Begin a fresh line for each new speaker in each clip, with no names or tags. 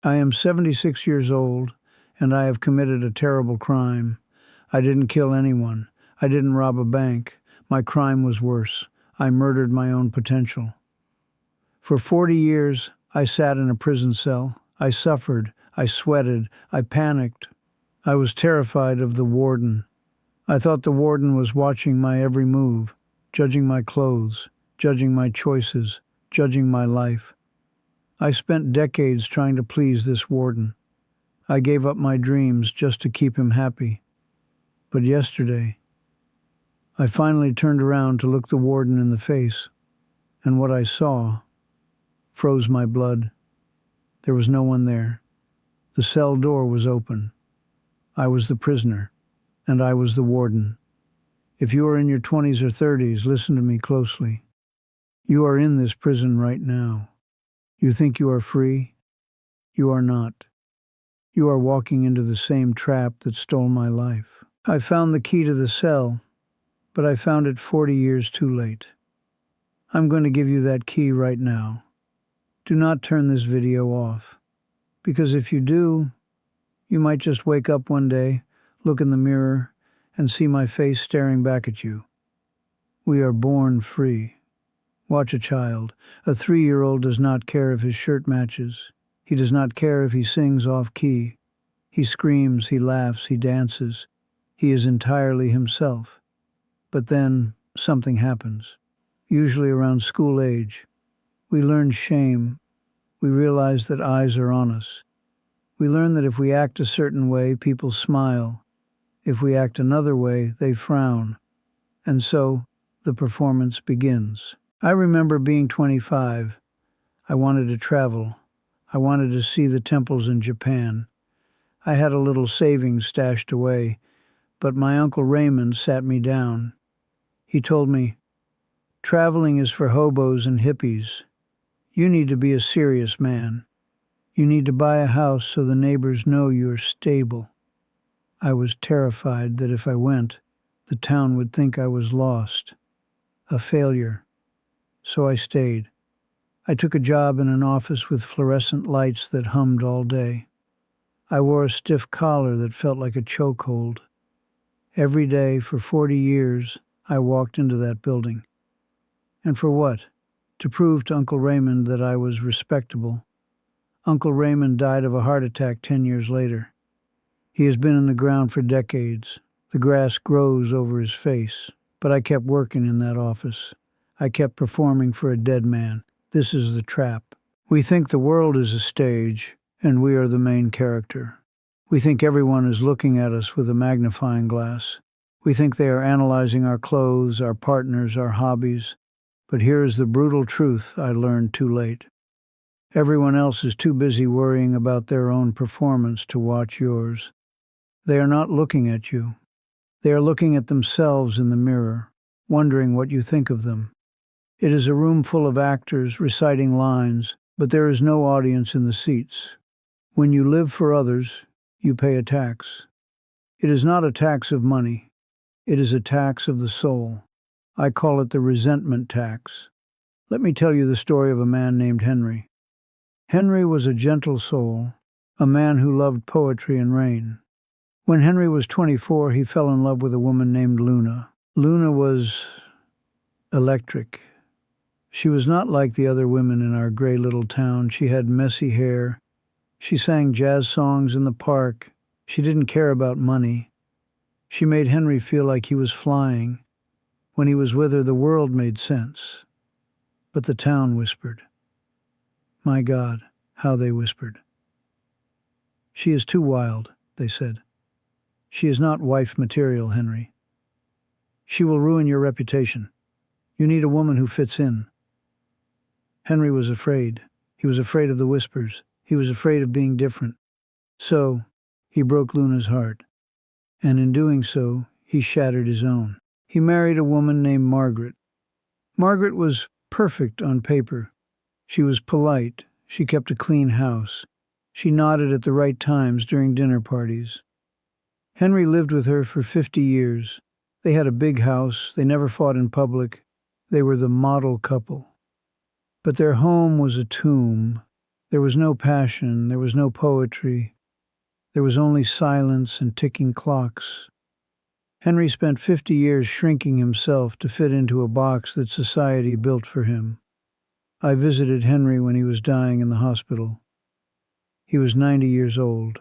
I am 76 years old, and I have committed a terrible crime. I didn't kill anyone. I didn't rob a bank. My crime was worse. I murdered my own potential. For 40 years, I sat in a prison cell. I suffered. I sweated. I panicked. I was terrified of the warden. I thought the warden was watching my every move, judging my clothes, judging my choices, judging my life. I spent decades trying to please this warden. I gave up my dreams just to keep him happy. But yesterday, I finally turned around to look the warden in the face, and what I saw froze my blood. There was no one there. The cell door was open. I was the prisoner, and I was the warden. If you are in your 20s or 30s, listen to me closely. You are in this prison right now. You think you are free? You are not. You are walking into the same trap that stole my life. I found the key to the cell, but I found it 40 years too late. I'm going to give you that key right now. Do not turn this video off, because if you do, you might just wake up one day, look in the mirror, and see my face staring back at you. We are born free. Watch a child. A 3-year-old does not care if his shirt matches. He does not care if he sings off key. He screams, he laughs, he dances. He is entirely himself. But then something happens, usually around school age. We learn shame. We realize that eyes are on us. We learn that if we act a certain way, people smile. If we act another way, they frown. And so the performance begins. I remember being 25. I wanted to travel. I wanted to see the temples in Japan. I had a little savings stashed away, but my Uncle Raymond sat me down. He told me, "Traveling is for hobos and hippies. You need to be a serious man. You need to buy a house so the neighbors know you're stable." I was terrified that if I went, the town would think I was lost, a failure. So I stayed. I took a job in an office with fluorescent lights that hummed all day. I wore a stiff collar that felt like a chokehold. Every day for 40 years, I walked into that building. And for what? To prove to Uncle Raymond that I was respectable. Uncle Raymond died of a heart attack 10 years later. He has been in the ground for decades. The grass grows over his face. But I kept working in that office. I kept performing for a dead man. This is the trap. We think the world is a stage, and we are the main character. We think everyone is looking at us with a magnifying glass. We think they are analyzing our clothes, our partners, our hobbies. But here is the brutal truth I learned too late. Everyone else is too busy worrying about their own performance to watch yours. They are not looking at you. They are looking at themselves in the mirror, wondering what you think of them. It is a room full of actors reciting lines, but there is no audience in the seats. When you live for others, you pay a tax. It is not a tax of money. It is a tax of the soul. I call it the resentment tax. Let me tell you the story of a man named Henry. Henry was a gentle soul, a man who loved poetry and rain. When Henry was 24, he fell in love with a woman named Luna. Luna was electric. She was not like the other women in our gray little town. She had messy hair. She sang jazz songs in the park. She didn't care about money. She made Henry feel like he was flying. When he was with her, the world made sense. But the town whispered. My God, how they whispered. She is too wild, they said. She is not wife material, Henry. She will ruin your reputation. You need a woman who fits in. Henry was afraid. He was afraid of the whispers. He was afraid of being different. So, he broke Luna's heart. And in doing so, he shattered his own. He married a woman named Margaret. Margaret was perfect on paper. She was polite. She kept a clean house. She nodded at the right times during dinner parties. Henry lived with her for 50 years. They had a big house. They never fought in public. They were the model couple. But their home was a tomb. There was no passion, there was no poetry, there was only silence and ticking clocks. Henry spent 50 years shrinking himself to fit into a box that society built for him. I visited Henry when he was dying in the hospital. He was 90 years old.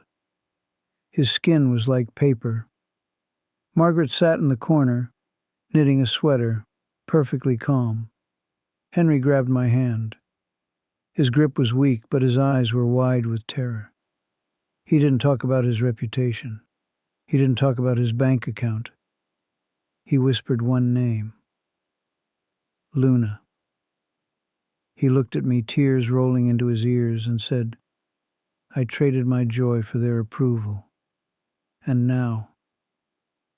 His skin was like paper. Margaret sat in the corner, knitting a sweater, perfectly calm. Henry grabbed my hand. His grip was weak, but his eyes were wide with terror. He didn't talk about his reputation. He didn't talk about his bank account. He whispered one name. Luna. He looked at me, tears rolling into his ears, and said, I traded my joy for their approval. And now,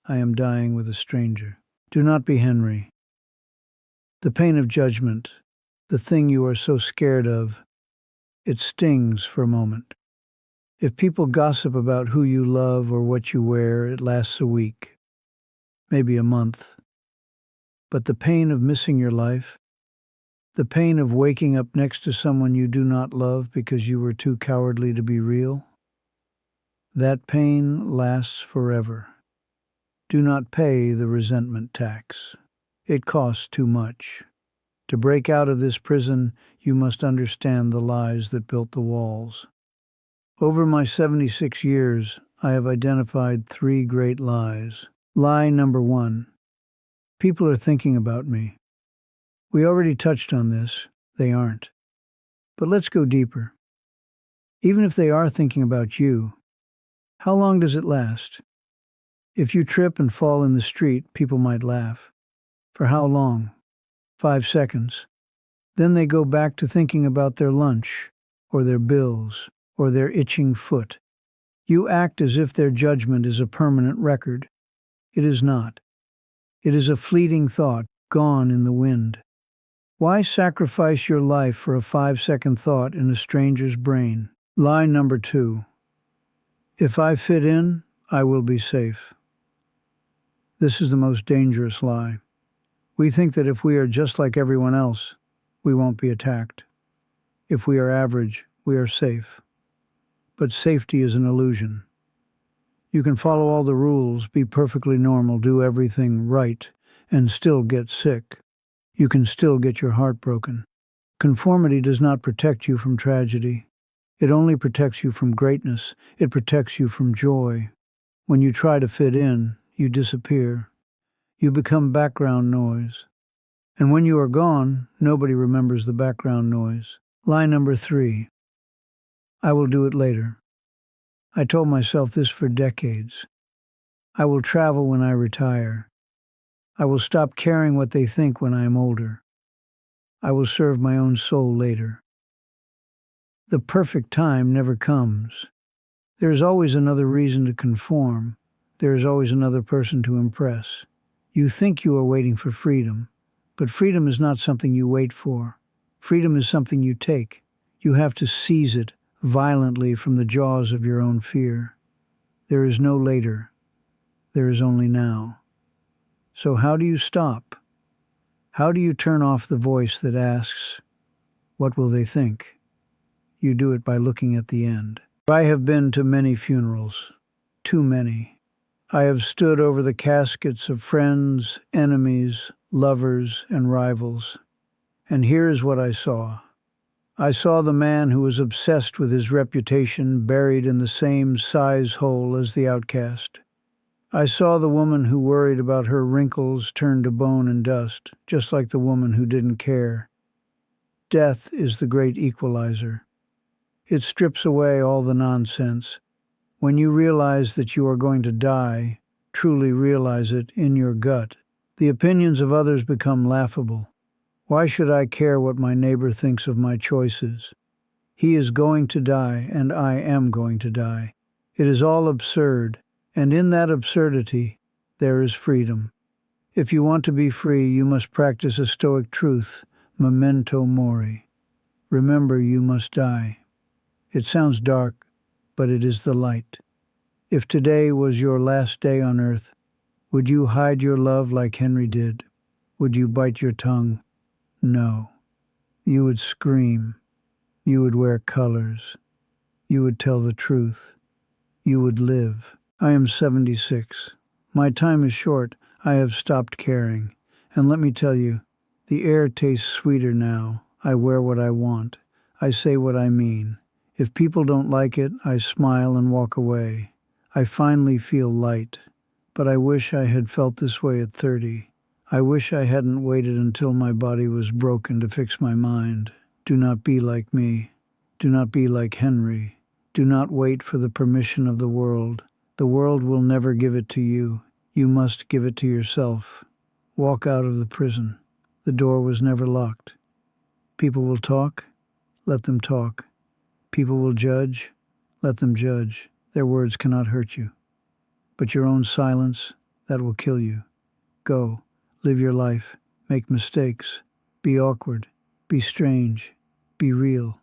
I am dying with a stranger. Do not be Henry. The pain of judgment, the thing you are so scared of, it stings for a moment. If people gossip about who you love or what you wear, it lasts a week, maybe a month. But the pain of missing your life, the pain of waking up next to someone you do not love because you were too cowardly to be real, that pain lasts forever. Do not pay the resentment tax. It costs too much. To break out of this prison, you must understand the lies that built the walls. Over my 76 years, I have identified 3 great lies. Lie number 1. People are thinking about me. We already touched on this. They aren't. But let's go deeper. Even if they are thinking about you, how long does it last? If you trip and fall in the street, people might laugh. For how long? 5 seconds. Then they go back to thinking about their lunch, or their bills, or their itching foot. You act as if their judgment is a permanent record. It is not. It is a fleeting thought, gone in the wind. Why sacrifice your life for a 5-second thought in a stranger's brain? Lie number 2. If I fit in, I will be safe. This is the most dangerous lie. We think that if we are just like everyone else, we won't be attacked. If we are average, we are safe. But safety is an illusion. You can follow all the rules, be perfectly normal, do everything right, and still get sick. You can still get your heart broken. Conformity does not protect you from tragedy. It only protects you from greatness. It protects you from joy. When you try to fit in, you disappear. You become background noise. And when you are gone, nobody remembers the background noise. Lie number 3. I will do it later. I told myself this for decades. I will travel when I retire. I will stop caring what they think when I am older. I will serve my own soul later. The perfect time never comes. There is always another reason to conform. There is always another person to impress. You think you are waiting for freedom, but freedom is not something you wait for. Freedom is something you take. You have to seize it violently from the jaws of your own fear. There is no later. There is only now. So how do you stop? How do you turn off the voice that asks, what will they think? You do it by looking at the end. I have been to many funerals, too many. I have stood over the caskets of friends, enemies, lovers, and rivals. And here is what I saw. I saw the man who was obsessed with his reputation buried in the same size hole as the outcast. I saw the woman who worried about her wrinkles turned to bone and dust, just like the woman who didn't care. Death is the great equalizer. It strips away all the nonsense. When you realize that you are going to die, truly realize it in your gut, the opinions of others become laughable. Why should I care what my neighbor thinks of my choices? He is going to die, and I am going to die. It is all absurd, and in that absurdity, there is freedom. If you want to be free, you must practice a stoic truth, Memento Mori. Remember, you must die. It sounds dark, but it is the light. If today was your last day on earth, would you hide your love like Henry did? Would you bite your tongue? No. You would scream. You would wear colors. You would tell the truth. You would live. I am 76. My time is short. I have stopped caring. And let me tell you, the air tastes sweeter now. I wear what I want. I say what I mean. If people don't like it, I smile and walk away. I finally feel light. But I wish I had felt this way at 30. I wish I hadn't waited until my body was broken to fix my mind. Do not be like me. Do not be like Henry. Do not wait for the permission of the world. The world will never give it to you. You must give it to yourself. Walk out of the prison. The door was never locked. People will talk. Let them talk. People will judge. Let them judge. Their words cannot hurt you. But your own silence, that will kill you. Go. Live your life. Make mistakes. Be awkward. Be strange. Be real.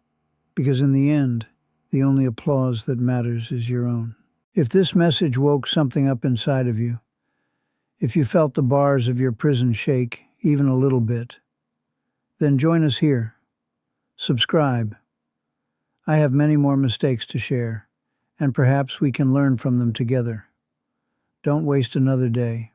Because in the end, the only applause that matters is your own. If this message woke something up inside of you, if you felt the bars of your prison shake even a little bit, then join us here. Subscribe. I have many more mistakes to share, and perhaps we can learn from them together. Don't waste another day.